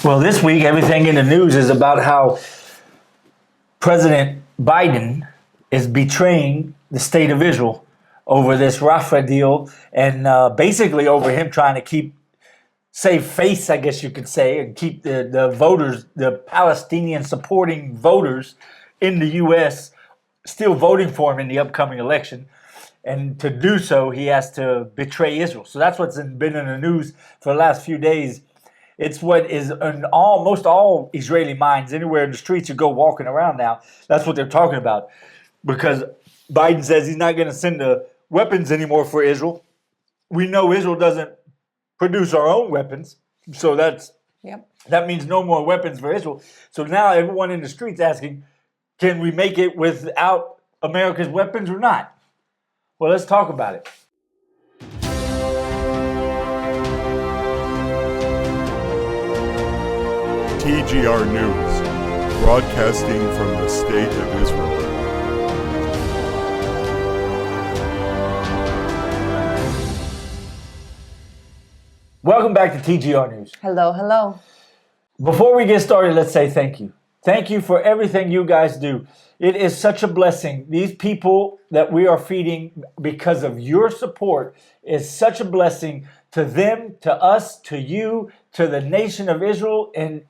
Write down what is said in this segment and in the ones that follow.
Well, this week, everything in the news is about how President Biden is betraying the state of Israel over this Rafah deal and basically over him trying to save face, I guess you could say, and keep the voters, the Palestinian supporting voters in the U.S. still voting for him in the upcoming election. And to do so, he has to betray Israel. So that's what's been in the news for the last few days. It's what is in almost all Israeli minds. Anywhere in the streets you go walking around now, that's what they're talking about. Because Biden says he's not going to send the weapons anymore for Israel. We know Israel doesn't produce our own weapons. So that means no more weapons for Israel. So now everyone in the streets asking, can we make it without America's weapons or not? Well, let's talk about it. TGR News, broadcasting from the State of Israel. Welcome back to TGR News. Hello, hello. Before we get started, let's say thank you. Thank you for everything you guys do. It is such a blessing. These people that we are feeding because of your support is such a blessing to them, to us, to you, to the nation of Israel, and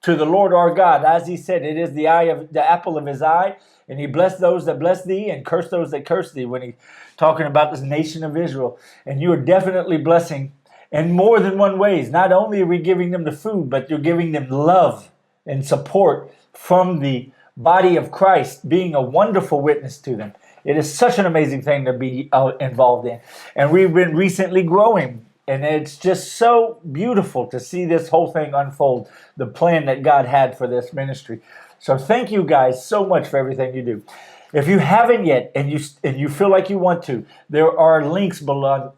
to the Lord our God. As he said, it is the apple of his eye, and he blessed those that bless thee and cursed those that curse thee when he's talking about this nation of Israel. And you are definitely blessing in more than one ways. Not only are we giving them the food, but you're giving them love and support from the body of Christ, being a wonderful witness to them. It is such an amazing thing to be involved in. And we've been recently growing, and it's just so beautiful to see this whole thing unfold, the plan that God had for this ministry. So thank you guys so much for everything you do. If you haven't yet, and you feel like you want to, there are links below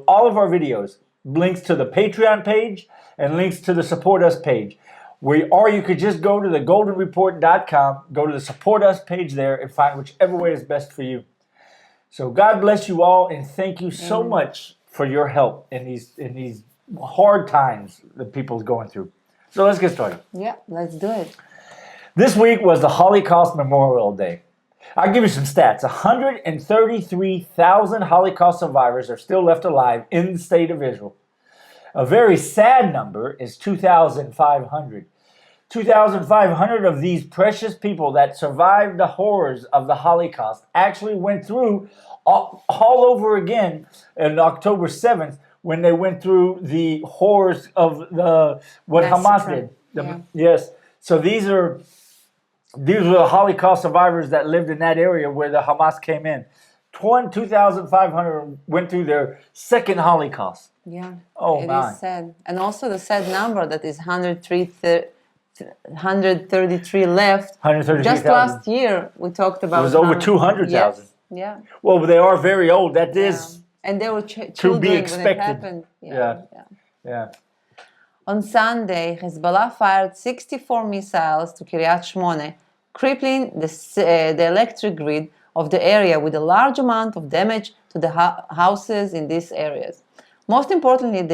all of our videos, links to the Patreon page and links to the Support Us page. Or you could just go to thegoldenreport.com, go to the Support Us page there, and find whichever way is best for you. So God bless you all, and thank you so much for your help in these hard times that people's going through. So let's get started. Yeah, let's do it. This week was the Holocaust Memorial Day. I'll give you some stats. 133,000 Holocaust survivors are still left alive in the state of Israel. A very sad number is 2,500. 2,500 of these precious people that survived the horrors of the Holocaust actually went through all over again on October 7th when they went through the horrors of what Hamas did. Yes. So these were the Holocaust survivors that lived in that area where the Hamas came in. 2,500 went through their second Holocaust. Yeah. Oh, it my. is sad. And also the sad number that is 133 left. 133,000. Just last year we talked about. It was over 200,000. Yes. Yeah. Well, they are very old. That is and they were to children be expected. when it happened. Yeah. On Sunday, Hezbollah fired 64 missiles to Kiryat Shmone, crippling the electric grid of the area with a large amount of damage to the houses in these areas. Most importantly, one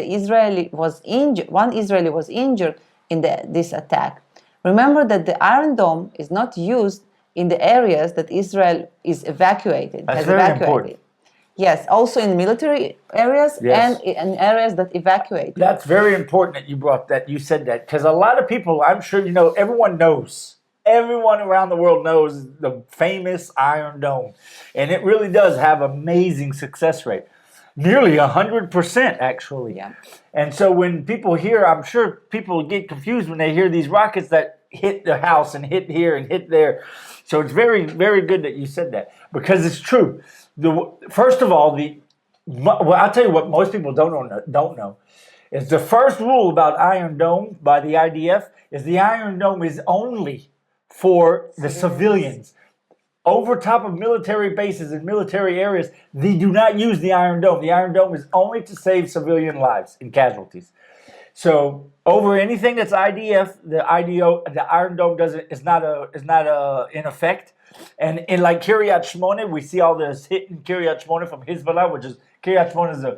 Israeli was injured in this attack. Remember that the Iron Dome is not used in the areas that Israel is evacuated. That's very important. Yes, also in military areas and in areas that evacuate. That's very important that you said that, because a lot of people, I'm sure everyone knows. Everyone around the world knows the famous Iron Dome. And it really does have amazing success rate. Nearly 100%, actually. Yeah. And so when people hear, I'm sure people get confused when they hear these rockets that hit the house and hit here and hit there. So it's very, very good that you said that, because it's true. First of all, I'll tell you what most people don't know is the first rule about Iron Dome by the IDF is the Iron Dome is only for the civilians. Over top of military bases and military areas, they do not use the Iron Dome. The Iron Dome is only to save civilian lives and casualties. So over anything that's IDF, the Iron Dome is not in effect. And in like Kiryat Shmone, we see all this hit in Kiryat Shmone from Hezbollah, which is Kiryat Shmone is a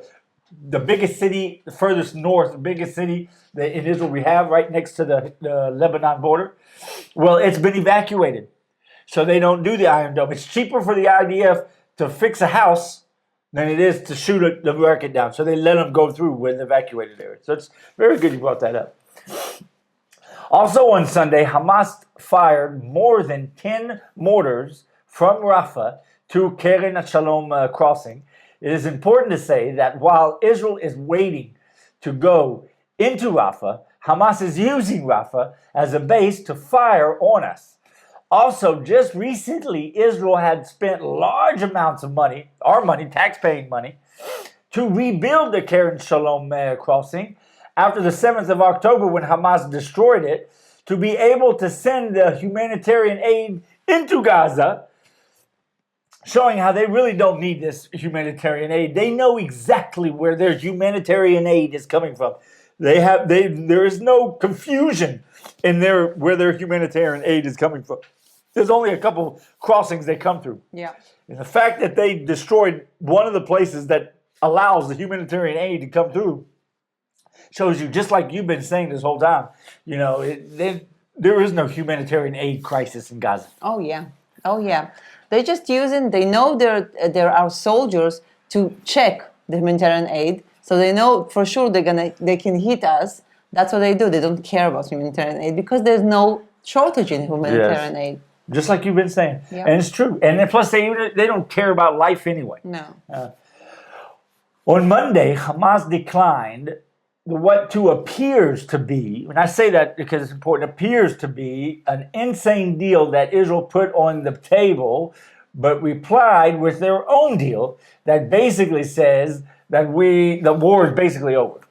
the biggest city, the furthest north, the biggest city in Israel we have right next to the Lebanon border. Well, it's been evacuated. So they don't do the Iron Dome. It's cheaper for the IDF to fix a house than it is to shoot the rocket down. So they let them go through with the evacuated area. So it's very good you brought that up. Also on Sunday, Hamas fired more than 10 mortars from Rafah to Keren Shalom crossing. It is important to say that while Israel is waiting to go into Rafah, Hamas is using Rafah as a base to fire on us. Also, just recently, Israel had spent large amounts of money, our money, tax-paying money, to rebuild the Keren Shalom crossing after the 7th of October when Hamas destroyed it, to be able to send the humanitarian aid into Gaza, showing how they really don't need this humanitarian aid. They know exactly where their humanitarian aid is coming from. There is no confusion in where their humanitarian aid is coming from. There's only a couple crossings they come through. Yeah. And the fact that they destroyed one of the places that allows the humanitarian aid to come through shows you, just like you've been saying this whole time, there is no humanitarian aid crisis in Gaza. Oh yeah. Oh yeah. They're just using. They know there are soldiers to check the humanitarian aid, so they know for sure they can hit us. That's what they do. They don't care about humanitarian aid because there's no shortage in humanitarian aid. Just like you've been saying. Yeah. And it's true. And then plus, they don't care about life anyway. No. On Monday, Hamas declined what appears to be, and I say that because it's important, appears to be an insane deal that Israel put on the table, but replied with their own deal that basically says that the war is basically over.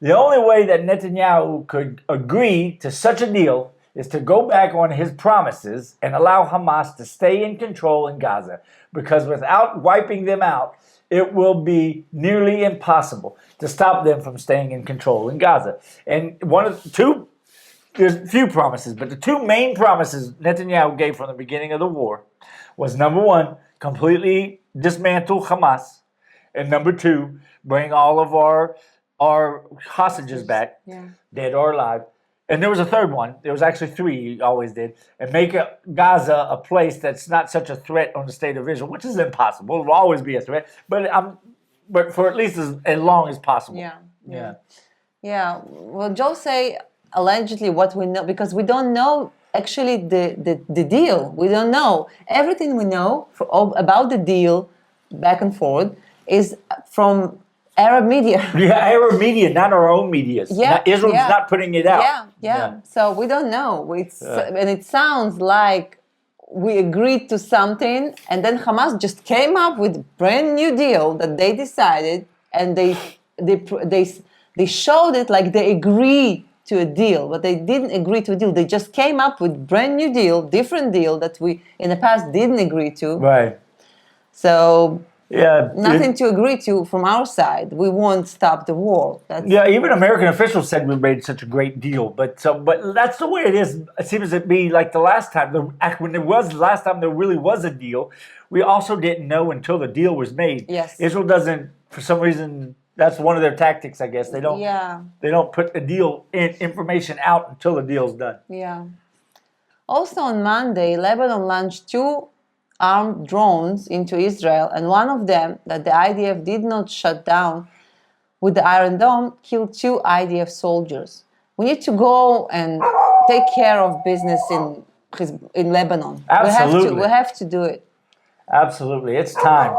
The only way that Netanyahu could agree to such a deal is to go back on his promises and allow Hamas to stay in control in Gaza, because without wiping them out, it will be nearly impossible to stop them from staying in control in Gaza. And there's a few promises, but the two main promises Netanyahu gave from the beginning of the war was, number one, completely dismantle Hamas, and number two, bring all of our hostages back, dead or alive. And there was a third one. There was actually three, he always did. And make Gaza a place that's not such a threat on the state of Israel, which is impossible. It will always be a threat. But for at least as long as possible. Yeah. Well, Joe say allegedly what we know, because we don't know actually the deal. We don't know. Everything we know about the deal back and forth is from Arab media. Arab media, not our own media. Israel's not putting it out. Yeah. So we don't know. And it sounds like we agreed to something, and then Hamas just came up with a brand new deal that they decided, and they showed it like they agreed to a deal, but they didn't agree to a deal. They just came up with brand new deal, different deal that we in the past didn't agree to. Right. So nothing to agree to from our side. We won't stop the war. Even American officials said we made such a great deal, but that's the way it is. It seems to be like the last time. When last time there really was a deal, we also didn't know until the deal was made. Yes. Israel doesn't, for some reason. That's one of their tactics, I guess. They don't. They don't put the deal information out until the deal's done. Yeah. Also on Monday, Lebanon launched 2 armed drones into Israel, and one of them that the IDF did not shut down with the Iron Dome killed 2 IDF soldiers. We need to go and take care of business in Lebanon. Absolutely. We have to do it. Absolutely. It's time.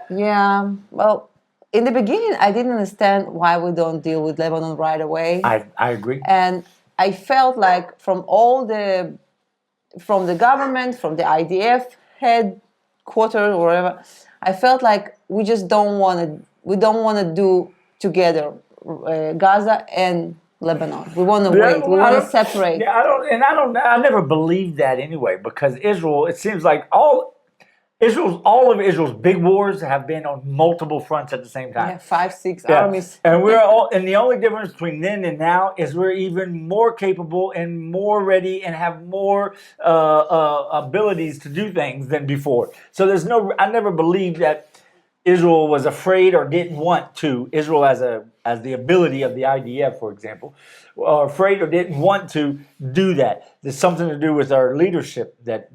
Yeah. Well, in the beginning, I didn't understand why we don't deal with Lebanon right away. I agree. And I felt like from the government, from the IDF headquarters or whatever, I felt like we just don't want to do together Gaza and Lebanon. We want to wait. We want to separate. I never believed that anyway, because Israel, it seems like all of Israel's big wars have been on multiple fronts at the same time. Yeah, 5, 6 armies. And and the only difference between then and now is we're even more capable and more ready and have more abilities to do things than before. So I never believed that Israel was afraid or didn't want to. Israel as the ability of the IDF, for example, are afraid or didn't want to do that. There's something to do with our leadership that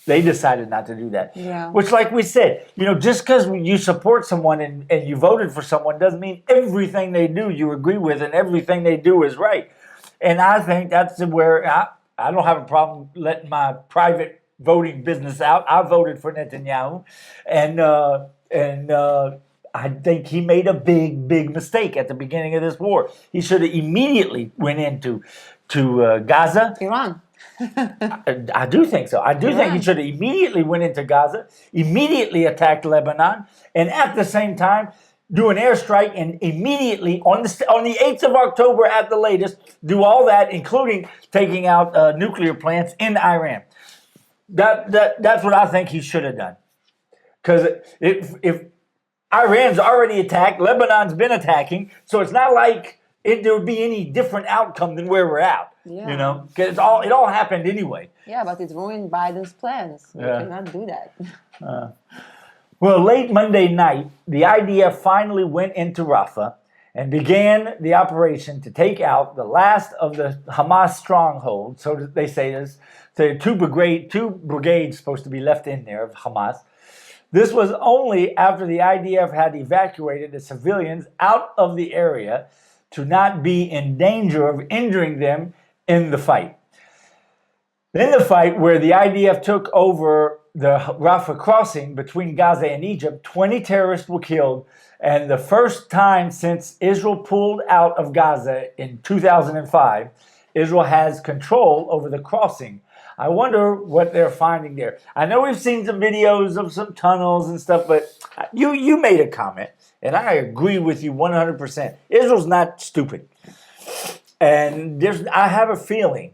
they decided not to do that. Yeah. Which, like we said, just because you support someone and you voted for someone doesn't mean everything they do you agree with and everything they do is right. And I think that's where I don't have a problem letting my private voting business out. I voted for Netanyahu, and I think he made a big mistake at the beginning of this war. He should have immediately went into Gaza. Iran. I do think so. I do think he should have immediately went into Gaza, immediately attacked Lebanon, and at the same time do an airstrike and immediately on the 8th of October at the latest do all that, including taking out nuclear plants in Iran. That's what I think he should have done. Because if Iran's already attacked, Lebanon's been attacking, so it's not like there would be any different outcome than where we're at. Yeah. Because it all happened anyway. Yeah, but it ruined Biden's plans. We cannot do that. Well, late Monday night, the IDF finally went into Rafah and began the operation to take out the last of the Hamas strongholds. So they say there's two brigades supposed to be left in there of Hamas. This was only after the IDF had evacuated the civilians out of the area to not be in danger of injuring them in the fight. In the fight where the IDF took over the Rafah crossing between Gaza and Egypt, 20 terrorists were killed, and the first time since Israel pulled out of Gaza in 2005, Israel has control over the crossing. I wonder what they're finding there. I know we've seen some videos of some tunnels and stuff, but you made a comment, and I agree with you 100%. Israel's not stupid. And I have a feeling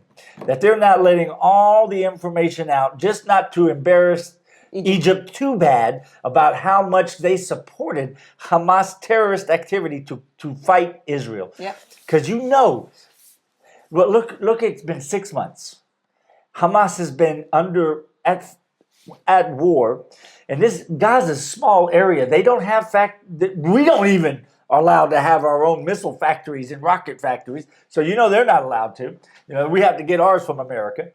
that they're not letting all the information out, just not to embarrass Egypt too bad about how much they supported Hamas terrorist activity to fight Israel. Yeah. Because well, look, it's been 6 months. Hamas has been at war, and this Gaza's small area. They don't have we don't even are allowed to have our own missile factories and rocket factories. So they're not allowed to. We have to get ours from America.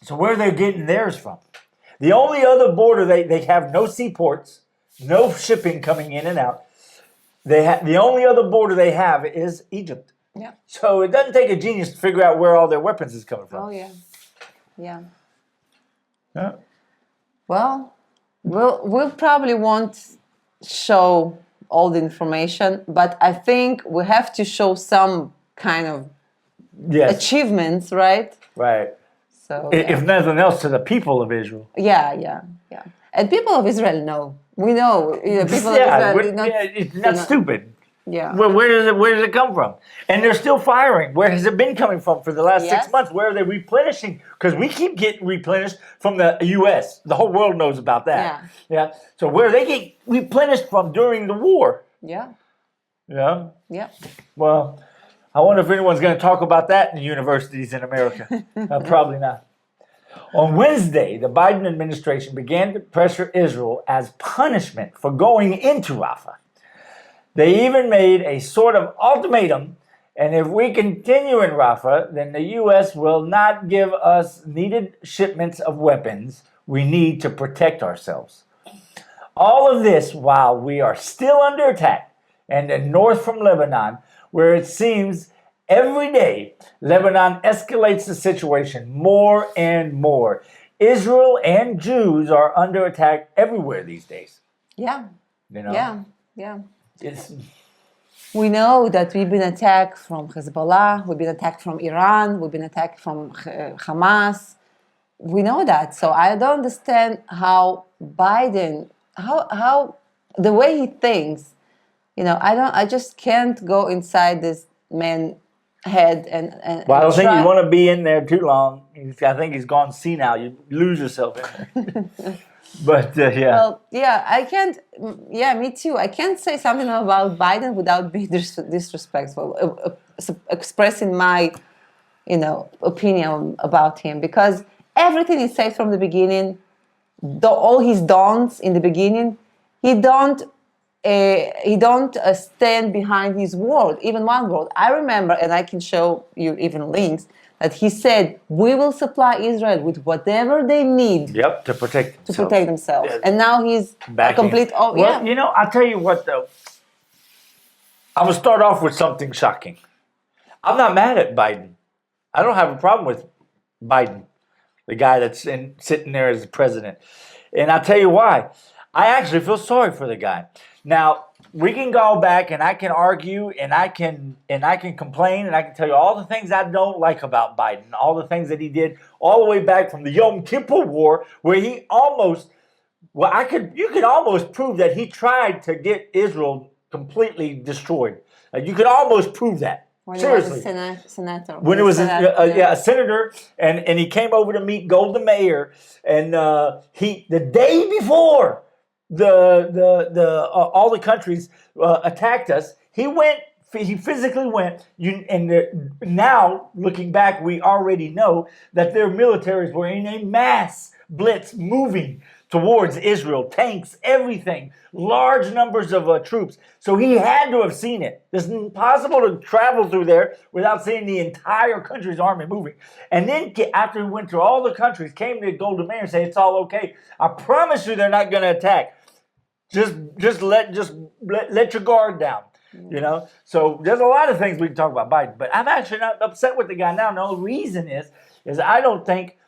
So where are they getting theirs from? The only other border they have no seaports, no shipping coming in and out. The only other border they have is Egypt. Yeah. So it doesn't take a genius to figure out where all their weapons is coming from. Oh yeah. Yeah. Yeah. Well, we'll probably won't show all the information, but I think we have to show some kind of achievements, right? Right. So if nothing else, to the people of Israel. Yeah. And people of Israel know. We know. People of Israel. It's not stupid. Yeah. Well, where does it come from? And they're still firing. Where has it been coming from for the last 6 months? Where are they replenishing? Because we keep getting replenished from the U.S. The whole world knows about that. Yeah. So where they get replenished from during the war? Yeah. Yeah. Yeah. Well, I wonder if anyone's going to talk about that in the universities in America. Probably not. On Wednesday, the Biden administration began to pressure Israel as punishment for going into Rafah. They even made a sort of ultimatum, and if we continue in Rafah, then the U.S. will not give us needed shipments of weapons we need to protect ourselves. All of this while we are still under attack, and north from Lebanon, where it seems every day Lebanon escalates the situation more and more. Israel and Jews are under attack everywhere these days. Yeah. Yeah. We know that we've been attacked from Hezbollah, we've been attacked from Iran, we've been attacked from Hamas. We know that. So I don't understand how Biden, how the way he thinks, I just can't go inside this man's head and well, I don't think you want to be in there too long. I think he's gone senile. You lose yourself in there. But Well, I can't. Yeah, me too. I can't say something about Biden without being disrespectful, expressing my, opinion about him, because everything he said from the beginning, all his dons in the beginning, he don't stand behind his word, even one word. I remember, and I can show you even links, that he said, we will supply Israel with whatever they need Yep, to protect themselves. Yeah. And now he's a complete... Well, I'll tell you what, though. I'm going to start off with something shocking. I'm not mad at Biden. I don't have a problem with Biden, the guy that's sitting there as the president. And I'll tell you why. I actually feel sorry for the guy. Now, we can go back and I can argue and I can complain and I can tell you all the things I don't like about Biden, all the things that he did all the way back from the Yom Kippur War, where he almost, you could almost prove that he tried to get Israel completely destroyed. You could almost prove that. When Seriously. he was a senator. When it was a senator, and he came over to meet Golda Meir, and the day before all the countries attacked us, he physically went. Now looking back, we already know that their militaries were in a mass blitz moving towards Israel, tanks, everything, large numbers of troops. So he had to have seen it. It's impossible to travel through there without seeing the entire country's army moving. And then after he went through all the countries, came to Golda Meir and said, it's all okay. I promise you they're not going to attack. Just let your guard down. So there's a lot of things we can talk about Biden, but I'm actually not upset with the guy now. No reason is I don't think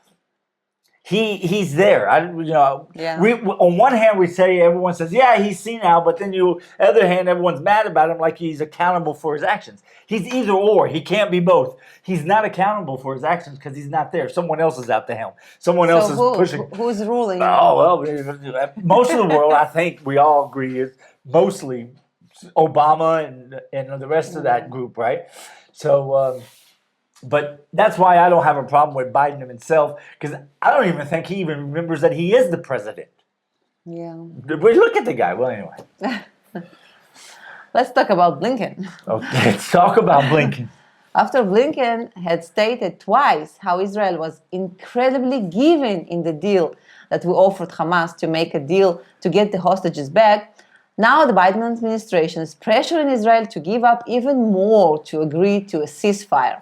he's there. We on one hand we say everyone says he's senile, but then other hand everyone's mad about him like he's accountable for his actions. He's either or. He can't be both. He's not accountable for his actions because he's not there. Someone else is at the helm. Someone else is pushing. Who's ruling? Oh well, most of the world, I think we all agree, is mostly Obama and the rest of that group, right? So. But that's why I don't have a problem with Biden himself, because I don't even think he even remembers that he is the president. Yeah. Look at the guy. Well, anyway. Let's talk about Blinken. Okay, let's talk about Blinken. After Blinken had stated twice how Israel was incredibly giving in the deal that we offered Hamas to make a deal to get the hostages back, now the Biden administration is pressuring Israel to give up even more to agree to a ceasefire.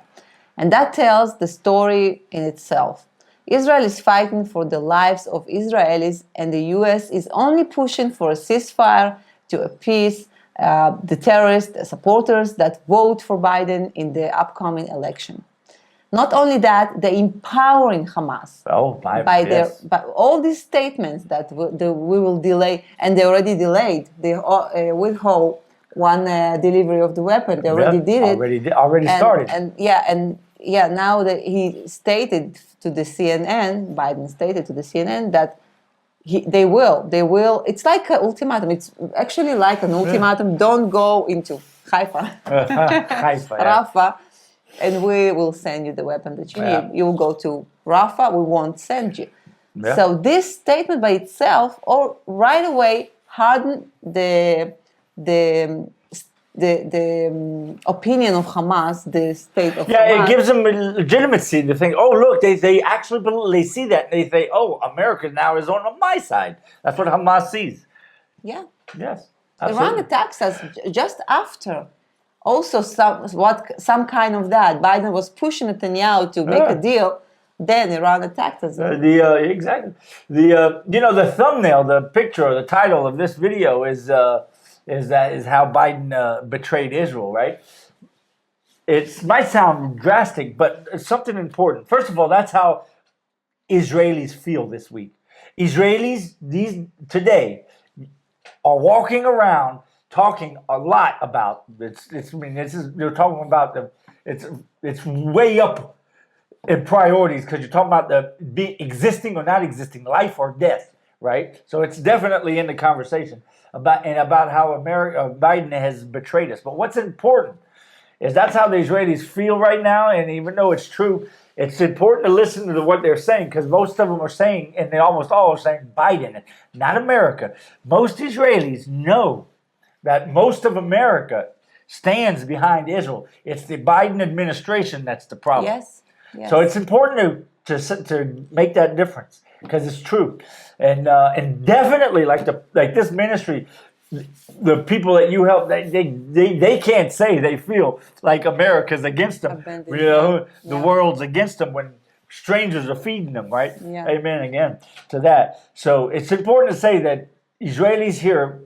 And that tells the story in itself. Israel is fighting for the lives of Israelis, and the US is only pushing for a ceasefire to appease the terrorist supporters that vote for Biden in the upcoming election. Not only that, they're empowering Hamas by all these statements that we will delay, and they already delayed. They withhold one delivery of the weapon. They already did it. Already started. Now that he stated to the CNN, Biden stated to the CNN that they will. It's like an ultimatum. It's actually like an ultimatum. Don't go into Haifa, Rafah, and we will send you the weapon that you need. You will go to Rafah. We won't send you. Yeah. So this statement by itself, or right away, hardened the opinion of Hamas, the state of Hamas. Yeah, it gives them legitimacy to think, oh, look, they actually see that. They say, oh, America now is on my side. That's what Hamas sees. Yeah. Yes. Absolutely. Iran attacks us just after. Also, some kind of that. Biden was pushing Netanyahu to make a deal. Then Iran attacked us. Exactly. The thumbnail, the picture, or the title of this video is how Biden betrayed Israel, right? It might sound drastic, but it's something important. First of all, that's how Israelis feel this week. Israelis today are walking around talking a lot about this. They're talking about it's way up in priorities because you're talking about the existing or not existing, life or death, right? So it's definitely in the conversation about how Biden has betrayed us. But what's important is that's how the Israelis feel right now, and even though it's true, it's important to listen to what they're saying, because most of them are saying, and they almost all are saying Biden, not America. Most Israelis know that most of America stands behind Israel. It's the Biden administration that's the problem. Yes. Yes. So it's important to make that difference because it's true, and definitely like this ministry, the people that you help, they can't say they feel like America's against them. Abandoned, The yeah. world's against them when strangers are feeding them, right? Yeah. Amen again to that. So it's important to say that Israelis here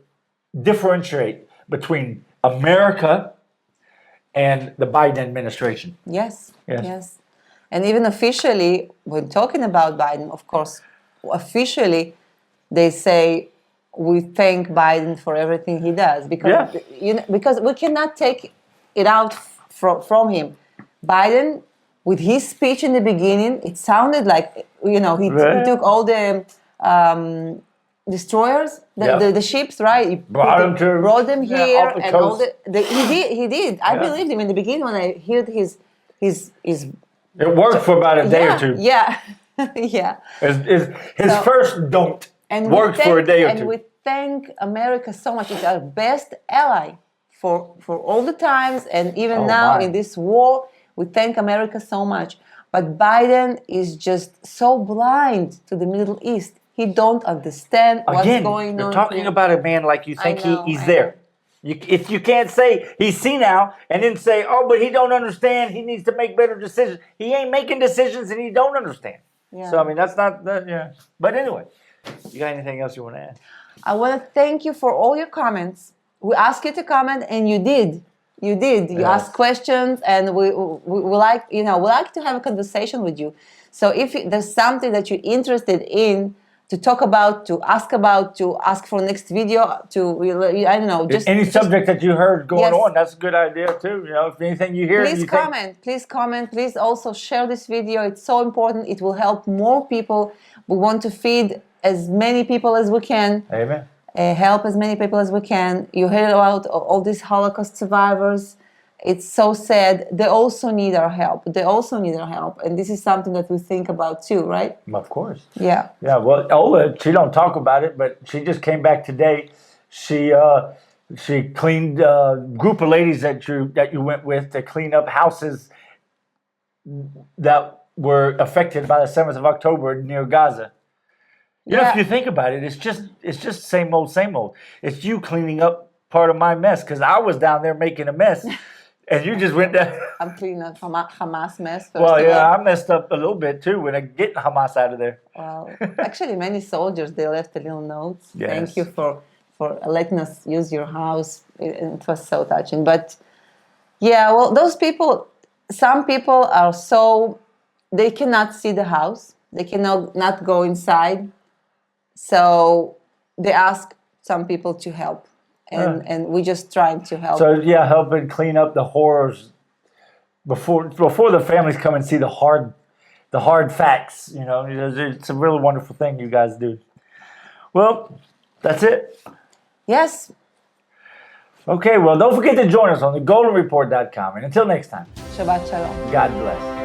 differentiate between America and the Biden administration. Yes, Yes. yes. And even officially, when talking about Biden, of course, officially, they say we thank Biden for everything he does because because we cannot take it out from him. Biden, with his speech in the beginning, it sounded like he took all the destroyers, the ships, right? He brought them here, off the and coast. all he did. I believed him in the beginning when I heard his. It worked for about a day or two. Yeah, yeah. His first don't worked for a day or two. And we thank America so much. It's our best ally for all the times, and even now in this war, we thank America so much. But Biden is just so blind to the Middle East. He don't understand what's going on. You're talking about a man like you think he's I there. If you can't say he's senile and then say, oh, but he don't understand, he needs to make better decisions. He ain't making decisions and he don't understand. Yeah. So, I mean, that's not, But anyway, you got anything else you want to add? I want to thank you for all your comments. We asked you to comment, and you did. You did. You asked questions, and we like to have a conversation with you. So if there's something that you're interested in to talk about, to ask for next video, I don't know, any subject that you heard going on, that's a good idea too. If anything you hear, please comment. Please also share this video. It's so important. It will help more people. We want to feed as many people as we can. Amen. Help as many people as we can. You heard about all these Holocaust survivors. It's so sad. They also need our help. And this is something that we think about too, right? Of course. Yeah. Yeah, well, Ola, she don't talk about it, but she just came back today. She cleaned a group of ladies that you went with to clean up houses that were affected by the 7th of October near Gaza. If you think about it, it's just same old. It's you cleaning up part of my mess because I was down there making a mess. And you just went down. I'm cleaning up Hamas mess. I messed up a little bit too when I get Hamas out of there. Well, actually, many soldiers, they left a little note. Yes. Thank you for letting us use your house. It was so touching. But those people, some people are they cannot see the house. They cannot not go inside. So they ask some people to help. And we just trying to help. So helping clean up the horrors before the families come and see the hard facts. It's a really wonderful thing you guys do. Well, that's it. Yes. Okay. Well, don't forget to join us on thegoldenreport.com. And until next time. Shabbat shalom. God bless.